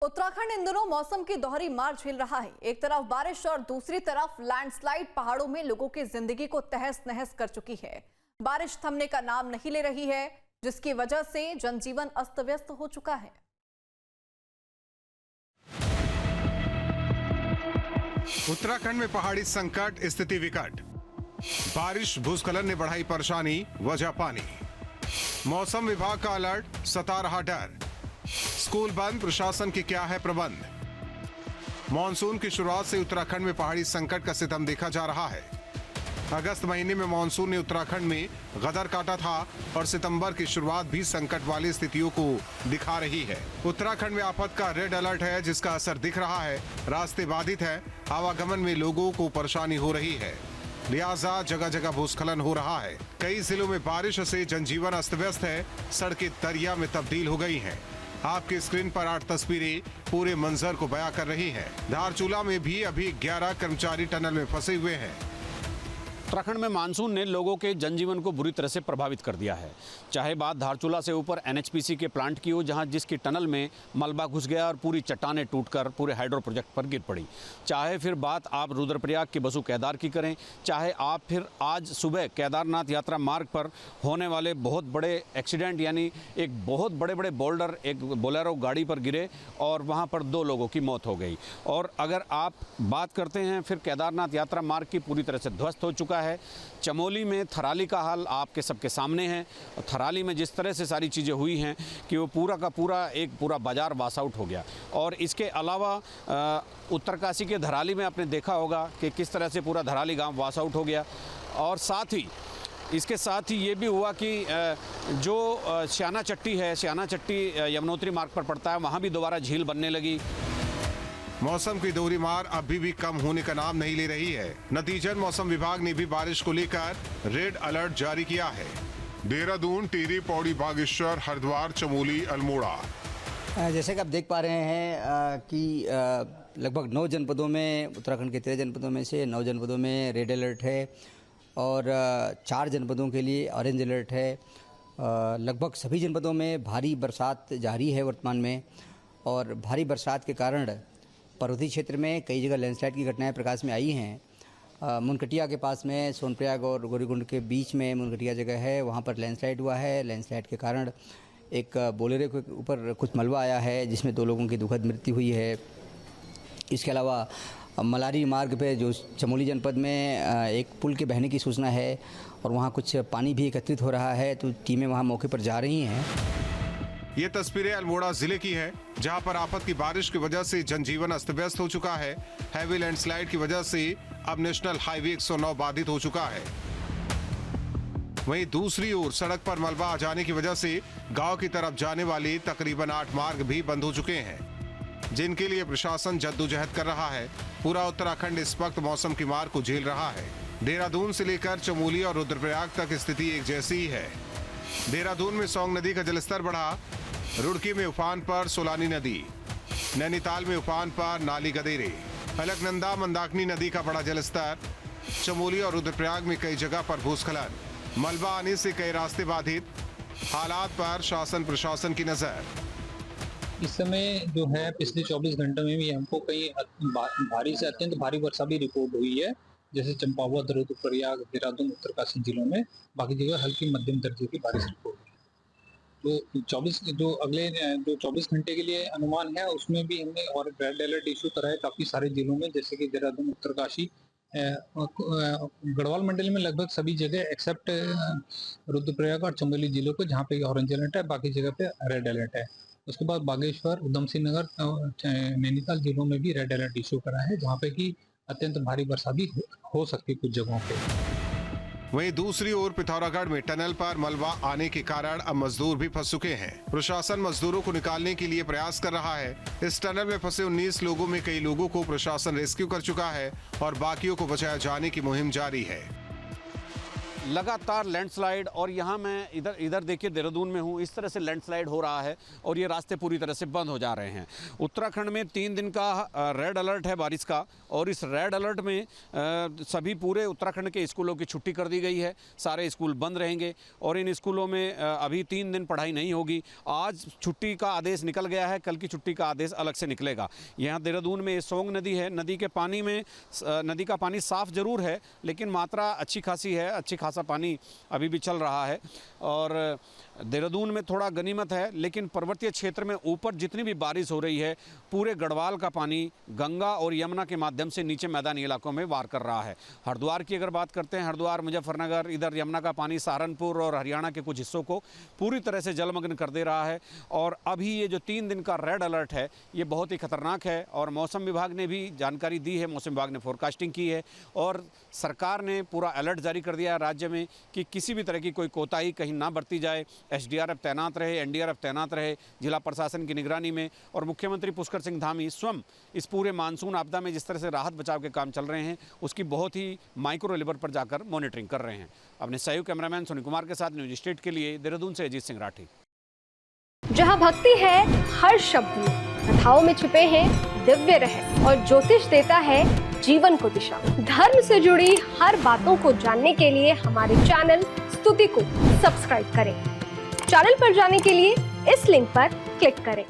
उत्तराखंड इन दिनों मौसम की दोहरी मार झेल रहा है। एक तरफ बारिश और दूसरी तरफ लैंडस्लाइड पहाड़ों में लोगों की जिंदगी को तहस नहस कर चुकी है। बारिश थमने का नाम नहीं ले रही है, जिसकी वजह से जनजीवन अस्त व्यस्त हो चुका है। उत्तराखंड में पहाड़ी संकट, स्थिति विकट। बारिश, भूस्खलन ने बढ़ाई परेशानी, वजह पानी। मौसम विभाग का अलर्ट, सता रहा डर। स्कूल बंद, प्रशासन की क्या है प्रबंध। मॉनसून की शुरुआत से उत्तराखंड में पहाड़ी संकट का सितम देखा जा रहा है। अगस्त महीने में मॉनसून ने उत्तराखंड में गदर काटा था और सितंबर की शुरुआत भी संकट वाली स्थितियों को दिखा रही है। उत्तराखंड में आफत का रेड अलर्ट है, जिसका असर दिख रहा है। रास्ते बाधित है, आवागमन में लोगों को परेशानी हो रही है, लिहाजा जगह जगह भूस्खलन हो रहा है। कई जिलों में बारिश से जनजीवन अस्त व्यस्त है, सड़कें दरिया में तब्दील हो गई हैं। आपकी स्क्रीन पर 8 तस्वीरें पूरे मंजर को बयां कर रही हैं। धारचूला में भी अभी 11 कर्मचारी टनल में फंसे हुए हैं। उत्तराखंड में मानसून ने लोगों के जनजीवन को बुरी तरह से प्रभावित कर दिया है। चाहे बात धारचूला से ऊपर एनएचपीसी के प्लांट की हो, जहां जिसकी टनल में मलबा घुस गया और पूरी चट्टानें टूटकर पूरे हाइड्रो प्रोजेक्ट पर गिर पड़ी। चाहे फिर बात आप रुद्रप्रयाग के बसु केदार की करें, चाहे आप फिर आज सुबह केदारनाथ यात्रा मार्ग पर होने वाले बहुत बड़े एक्सीडेंट, यानी एक बहुत बड़े बड़े बोल्डर एक बोलेरो गाड़ी पर गिरे और वहाँ पर 2 लोगों की मौत हो गई। और अगर आप बात करते हैं फिर केदारनाथ यात्रा मार्ग की, पूरी तरह से ध्वस्त हो चुका है। चमोली में थराली का हाल आपके सबके सामने है। और थराली में जिस तरह से सारी चीज़ें हुई हैं कि वो पूरा का पूरा एक पूरा बाजार वास आउट हो गया। और इसके अलावा उत्तरकाशी के धराली में आपने देखा होगा कि किस तरह से पूरा धराली गांव वास आउट हो गया। और इसके साथ ही ये भी हुआ कि जो श्याना चट्टी है, श्याना चट्टी यमुनोत्री मार्ग पर पड़ता है, वहाँ भी दोबारा झील बनने लगी। मौसम की दोहरी मार अभी भी कम होने का नाम नहीं ले रही है। नतीजन मौसम विभाग ने भी बारिश को लेकर रेड अलर्ट जारी किया है। देहरादून, टिहरी, पौड़ी, बागेश्वर, हरिद्वार, चमोली, अल्मोड़ा। जैसे कि आप देख पा रहे हैं कि लगभग 9 जनपदों में, उत्तराखंड के 13 जनपदों में से 9 जनपदों में रेड अलर्ट है और 4 जनपदों के लिए ऑरेंज अलर्ट है। लगभग सभी जनपदों में भारी बरसात जारी है वर्तमान में, और भारी बरसात के कारण पर्वतीय क्षेत्र में कई जगह लैंडस्लाइड की घटनाएं प्रकाश में आई हैं। मुनकटिया के पास में सोनप्रयाग और गौरीकुंड के बीच में मुनकटिया जगह है, वहां पर लैंडस्लाइड हुआ है। लैंडस्लाइड के कारण एक बोलेरो के ऊपर कुछ मलबा आया है, जिसमें 2 लोगों की दुखद मृत्यु हुई है। इसके अलावा मलारी मार्ग पे जो चमोली जनपद में एक पुल के बहने की सूचना है और वहाँ कुछ पानी भी एकत्रित हो रहा है, तो टीमें वहाँ मौके पर जा रही हैं। ये तस्वीरें अल्मोड़ा जिले की है, जहां पर आफत की बारिश की वजह से जनजीवन अस्त व्यस्त हो चुका है। हैवी लैंडस्लाइड की वजह से अब नेशनल हाईवे 109 बाधित हो चुका है। वहीं दूसरी ओर सड़क पर मलबा आ जाने की वजह से गांव की तरफ जाने वाले तकरीबन 8 मार्ग भी बंद हो चुके हैं, जिनके लिए प्रशासन जद्दोजहद कर रहा है। पूरा उत्तराखंड इस वक्त मौसम की मार को झेल रहा है। देहरादून से लेकर चमोली और रुद्रप्रयाग तक स्थिति एक जैसी ही है। देहरादून में सौंग नदी का जलस्तर बढ़ा, रुड़की में उफान पर सोलानी नदी, नैनीताल में उफान पर नाली गदेरे, अलकनंदा मंदाकिनी नदी का बड़ा जलस्तर। चमोली और रुद्रप्रयाग में कई जगह पर भूस्खलन, मलबा आने से कई रास्ते बाधित। हालात पर शासन प्रशासन की नजर। इस समय जो है पिछले 24 घंटों में भी हमको कई भारी से अत्यंत भारी वर्षा भी रिपोर्ट हुई है, जैसे चंपावत, रुद्रप्रयाग, देहरादून, उत्तरकाशी जिलों में। बाकी जगह हल्की मध्यम दर्जे की बारिश रिपोर्ट हुई। तो अगले 24 घंटे के लिए अनुमान है, उसमें भी हमने और रेड अलर्ट इशू करा है काफी सारे जिलों में, जैसे कि देहरादून, उत्तरकाशी, गढ़वाल मंडल में लगभग सभी जगह एक्सेप्ट रुद्रप्रयाग और चमोली जिलों को, जहाँ पे ऑरेंज अलर्ट है, बाकी जगह पे रेड अलर्ट है। उसके बाद बागेश्वर, उधम सिंह नगर, नैनीताल जिलों में भी रेड अलर्ट इशू करा है, जहाँ पे कि अत्यंत भारी वर्षा भी हो सकती है कुछ जगहों पे। वहीं दूसरी ओर पिथौरागढ़ में टनल पर मलबा आने के कारण अब मजदूर भी फंस चुके हैं। प्रशासन मजदूरों को निकालने के लिए प्रयास कर रहा है। इस टनल में फंसे 19 लोगों में कई लोगों को प्रशासन रेस्क्यू कर चुका है और बाकियों को बचाए जाने की मुहिम जारी है। लगातार लैंडस्लाइड, और यहाँ मैं इधर देखिए देहरादून में हूँ, इस तरह से लैंडस्लाइड हो रहा है और ये रास्ते पूरी तरह से बंद हो जा रहे हैं। उत्तराखंड में 3 दिन का रेड अलर्ट है बारिश का, और इस रेड अलर्ट में सभी पूरे उत्तराखंड के स्कूलों की छुट्टी कर दी गई है। सारे स्कूल बंद रहेंगे और इन स्कूलों में अभी 3 दिन पढ़ाई नहीं होगी। आज छुट्टी का आदेश निकल गया है, कल की छुट्टी का आदेश अलग से निकलेगा। यहाँ देहरादून में सोंग नदी है, नदी के पानी में नदी का पानी साफ जरूर है, लेकिन मात्रा अच्छी खासी है, अच्छी खासा पानी अभी भी चल रहा है। और देहरादून में थोड़ा गनीमत है, लेकिन पर्वतीय क्षेत्र में ऊपर जितनी भी बारिश हो रही है, पूरे गढ़वाल का पानी गंगा और यमुना के माध्यम से नीचे मैदानी इलाकों में वार कर रहा है। हरिद्वार की अगर बात करते हैं, हरिद्वार, मुजफ्फरनगर, इधर यमुना का पानी सहारनपुर और हरियाणा के कुछ हिस्सों को पूरी तरह से जलमग्न कर दे रहा है। और अभी ये जो 3 दिन का रेड अलर्ट है, ये बहुत ही खतरनाक है। और मौसम विभाग ने भी जानकारी दी है, मौसम विभाग ने फोरकास्टिंग की है और सरकार ने पूरा अलर्ट जारी कर दिया है राज्य में कि किसी भी तरह की कोई कोताही कहीं ना बरती जाए। SDRF तैनात रहे, NDRF तैनात रहे जिला प्रशासन की निगरानी में। और मुख्यमंत्री पुष्कर सिंह धामी स्वयं इस पूरे मानसून आपदा में जिस तरह से राहत बचाव के काम चल रहे हैं, उसकी बहुत ही माइक्रो लेवल पर जाकर मॉनिटरिंग कर रहे हैं। अपने सहयोग कैमरामैन सोनी कुमार के साथ न्यूज स्टेट के लिए देहरादून से अजीत सिंह राठी। जहाँ भक्ति है हर शब्द में, कथाओं में छुपे हैं दिव्य रहस्य, और ज्योतिष देता है जीवन को दिशा। धर्म से जुड़ी हर बातों को जानने के लिए हमारे चैनल स्तुति को सब्सक्राइब करें। चैनल पर जाने के लिए इस लिंक पर क्लिक करें।